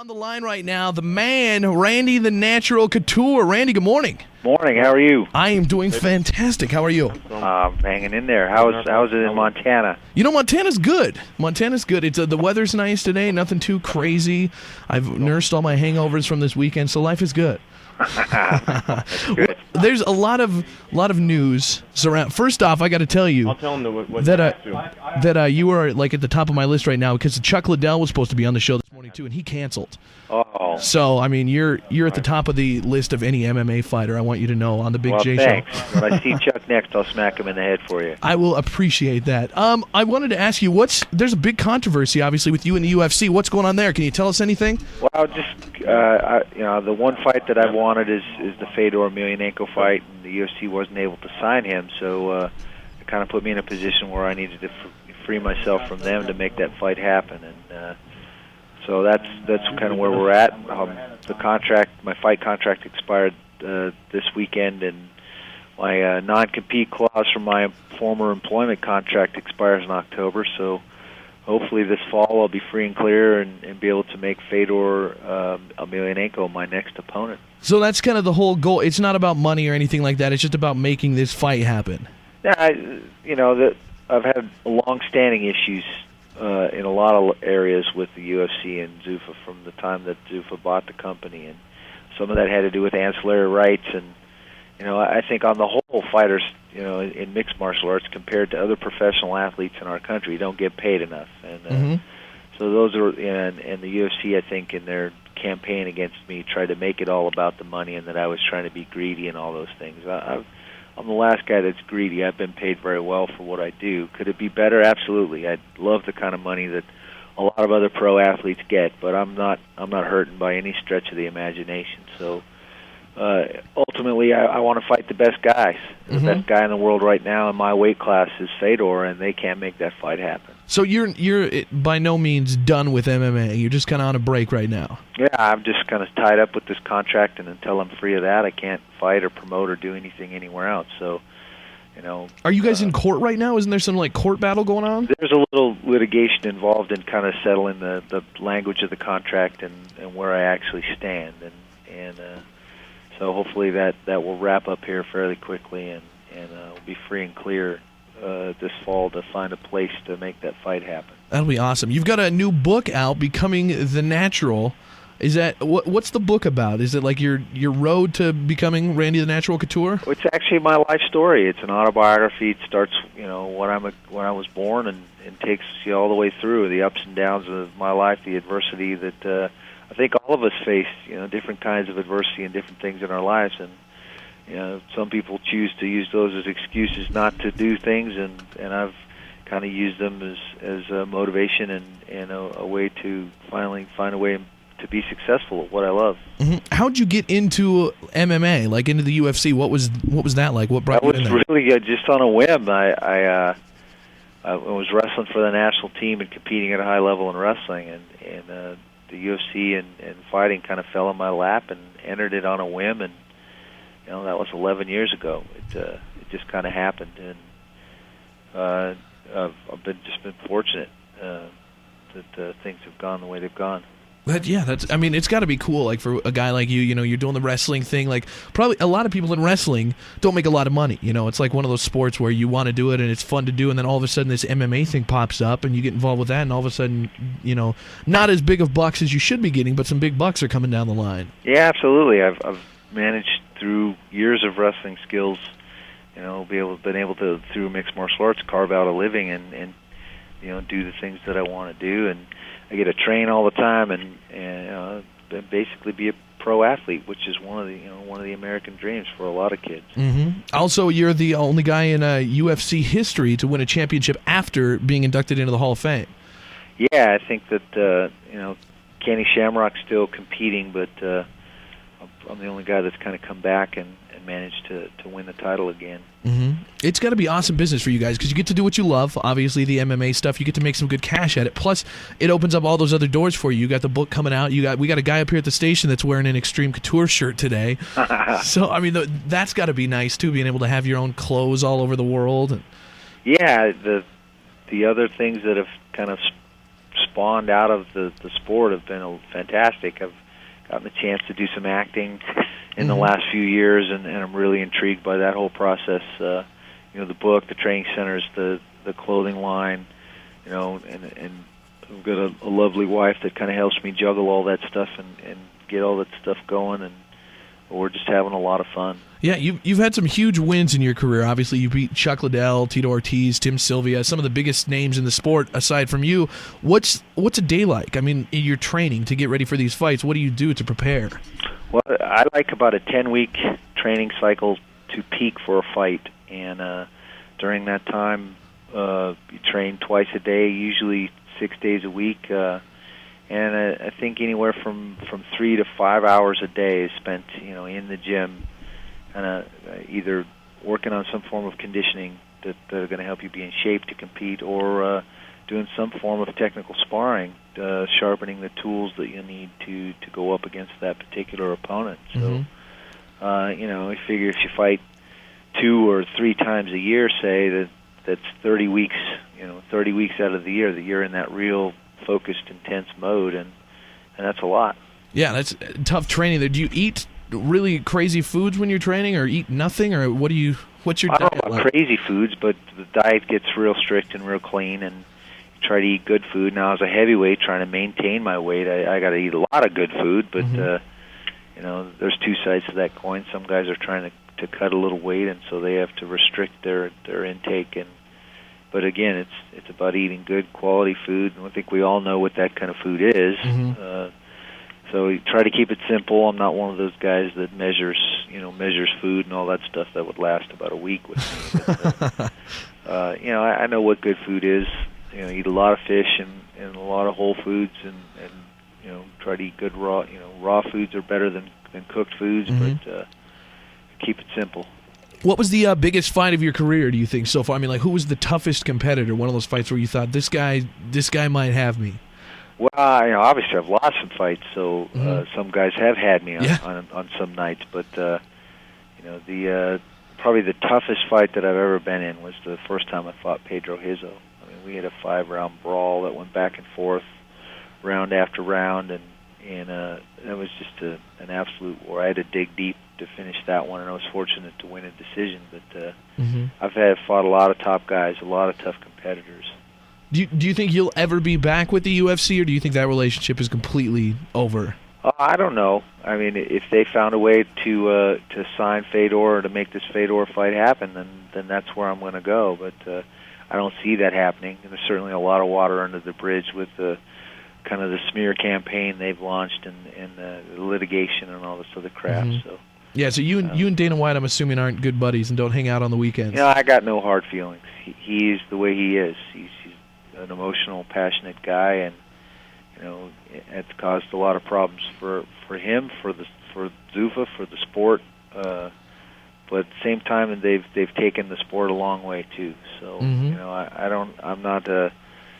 On the line right now, the man, Randy the Natural Couture. Randy, good morning. Morning. How are you? I am doing fantastic. How are you? Hanging in there. How's it in Montana? You know, Montana's good. Montana's good. It's the weather's nice today. Nothing too crazy. I've nursed all my hangovers from this weekend, so life is good. That's good. There's a lot of news surround. First off, I got to tell you I'll tell him what that you are like at the top of my list right now because Chuck Liddell was supposed to be on the show this morning too, and he canceled. Oh. So I mean, you're at the top of the list of any MMA fighter. I want you to know on the Big J thanks. show. When I see Chuck next, I'll smack him in the head for you. I will appreciate that. I wanted to ask you, there's a big controversy obviously with you in the UFC. What's going on there? Can you tell us anything? Well, just the one fight that I wanted is the Fedor Emelianenko fight, and the UFC wasn't able to sign him, so it kind of put me in a position where I needed to free myself from them to make that fight happen, and so that's kind of where we're at. My fight contract expired this weekend, and my non-compete clause from my former employment contract expires in October, so hopefully this fall I'll be free and clear and be able to make Fedor Emelianenko my next opponent. So that's kind of the whole goal. It's not about money or anything like that. It's just about making this fight happen. Yeah, I've had long-standing issues in a lot of areas with the UFC and Zuffa from the time that Zuffa bought the company, and some of that had to do with ancillary rights. And I think on the whole, fighters, in mixed martial arts compared to other professional athletes in our country, don't get paid enough. And so those are, and the UFC, I think, in their campaign against me, tried to make it all about the money and that I was trying to be greedy and all those things. I'm the last guy that's greedy. I've been paid very well for what I do. Could it be better? Absolutely. I'd love the kind of money that a lot of other pro athletes get, but I'm not hurting by any stretch of the imagination. So ultimately, I want to fight the best guys. The best guy in the world right now in my weight class is Fedor, and they can't make that fight happen. So you're by no means done with MMA. You're just kind of on a break right now. Yeah, I'm just kind of tied up with this contract, and until I'm free of that, I can't fight or promote or do anything anywhere else. So, Are you guys in court right now? Isn't there some court battle going on? There's a little litigation involved in kind of settling the language of the contract and where I actually stand, and so hopefully that will wrap up here fairly quickly, and we'll be free and clear this fall to find a place to make that fight happen. That'll be awesome. You've got a new book out, Becoming the Natural. Is that what's the book about? Is it like your road to becoming Randy the Natural Couture? It's actually my life story. It's an autobiography. It starts, when I was born, and takes you all the way through the ups and downs of my life, the adversity that I think all of us face. Different kinds of adversity and different things in our lives, and some people choose to use those as excuses not to do things, and I've kind of used them as a motivation and a way to finally find a way to be successful at what I love. How'd you get into MMA, like into the UFC? What was that like? What brought you in there? That was really just on a whim. I was wrestling for the national team and competing at a high level in wrestling, and the UFC and fighting kind of fell in my lap, and entered it on a whim, and that was 11 years ago. It just kind of happened, and I've been fortunate that things have gone the way they've gone. It's got to be cool, like for a guy like you, you're doing the wrestling thing. Like probably a lot of people in wrestling don't make a lot of money. It's like one of those sports where you want to do it and it's fun to do, and then all of a sudden this MMA thing pops up and you get involved with that, and all of a sudden, not as big of bucks as you should be getting, but some big bucks are coming down the line. Yeah, absolutely. I've managed through years of wrestling skills, been able to, through mixed martial arts, carve out a living and do the things that I want to do, and I get to train all the time and basically be a pro athlete, which is one of the American dreams for a lot of kids. Also, you're the only guy in UFC history to win a championship after being inducted into the Hall of Fame. Yeah, I think that Kenny Shamrock's still competing, but I'm the only guy that's kind of come back and managed to win the title again. It's got to be awesome business for you guys because you get to do what you love, obviously the MMA stuff. You get to make some good cash at it. Plus, it opens up all those other doors for you. You got the book coming out. We got a guy up here at the station that's wearing an Extreme Couture shirt today. So, that's got to be nice, too, being able to have your own clothes all over the world. Yeah, the other things that have kind of spawned out of the sport have been fantastic. I've gotten the chance to do some acting in the last few years, and I'm really intrigued by that whole process. The book, the training centers, the clothing line, and I've got a lovely wife that kind of helps me juggle all that stuff and get all that stuff going, and we're just having a lot of fun. Yeah, you've had some huge wins in your career. Obviously, you beat Chuck Liddell, Tito Ortiz, Tim Sylvia, some of the biggest names in the sport aside from you. What's a day like? I mean, in your training to get ready for these fights, what do you do to prepare? Well, I like about a 10-week training cycle to peak for a fight, and during that time, you train twice a day, usually 6 days a week, and I think anywhere from 3 to 5 hours a day is spent, in the gym, and either working on some form of conditioning that are going to help you be in shape to compete, or doing some form of technical sparring, sharpening the tools that you need to go up against that particular opponent. So, I figure if you fight 2 or 3 times a year, say that's 30 weeks. 30 weeks out of the year that you're in that real focused, intense mode, and that's a lot. Yeah, that's tough training. Do you eat really crazy foods when you're training, or eat nothing, or what's your diet I don't know about like? crazy foods, but the diet gets real strict and real clean, and try to eat good food. Now, as a heavyweight, trying to maintain my weight, I got to eat a lot of good food, but there's two sides to that coin. Some guys are trying to cut a little weight, and so they have to restrict their intake. But again, it's about eating good quality food, and I think we all know what that kind of food is. So you try to keep it simple. I'm not one of those guys that measures food and all that stuff. That would last about a week with me. But, I know what good food is. Eat a lot of fish and a lot of whole foods, and try to eat good raw. Raw foods are better than cooked foods, but keep it simple. What was the biggest fight of your career, do you think, so far? I mean, who was the toughest competitor? One of those fights where you thought, this guy might have me. Well, obviously I've lost some fights, so some guys have had me on some nights. But the probably the toughest fight that I've ever been in was the first time I fought Pedro Hizzo. I mean, we had a 5-round brawl that went back and forth, round after round, and that was just an absolute war. I had to dig deep to finish that one, and I was fortunate to win a decision. But I've fought a lot of top guys, a lot of tough competitors. Do you think you'll ever be back with the UFC, or do you think that relationship is completely over? I don't know. I mean, if they found a way to sign Fedor or to make this Fedor fight happen, then that's where I'm going to go. But I don't see that happening. And there's certainly a lot of water under the bridge with the kind of the smear campaign they've launched and the litigation and all this other crap. So. Yeah, so you and Dana White, I'm assuming, aren't good buddies and don't hang out on the weekends. I got no hard feelings. He's the way he is. He's an emotional, passionate guy, and it's caused a lot of problems for him, for Zuffa, for the sport. But at the same time, they've taken the sport a long way too. So I'm not.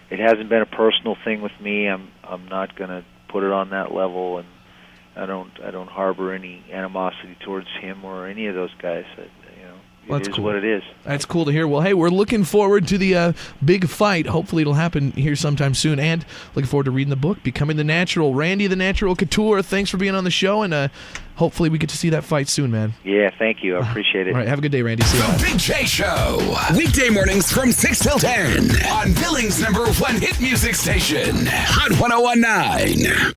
It hasn't been a personal thing with me. I'm not going to put it on that level, and I don't harbor any animosity towards him or any of those guys. It is what it is. That's cool to hear. Well, hey, we're looking forward to the big fight. Hopefully it'll happen here sometime soon. And looking forward to reading the book, Becoming the Natural. Randy the Natural Couture, thanks for being on the show, and hopefully we get to see that fight soon, man. Yeah, thank you. I appreciate it. All right, have a good day, Randy. See you. The Big J Show. Weekday mornings from 6 till 10 on Billings' #1 hit music station, Hot 101.9.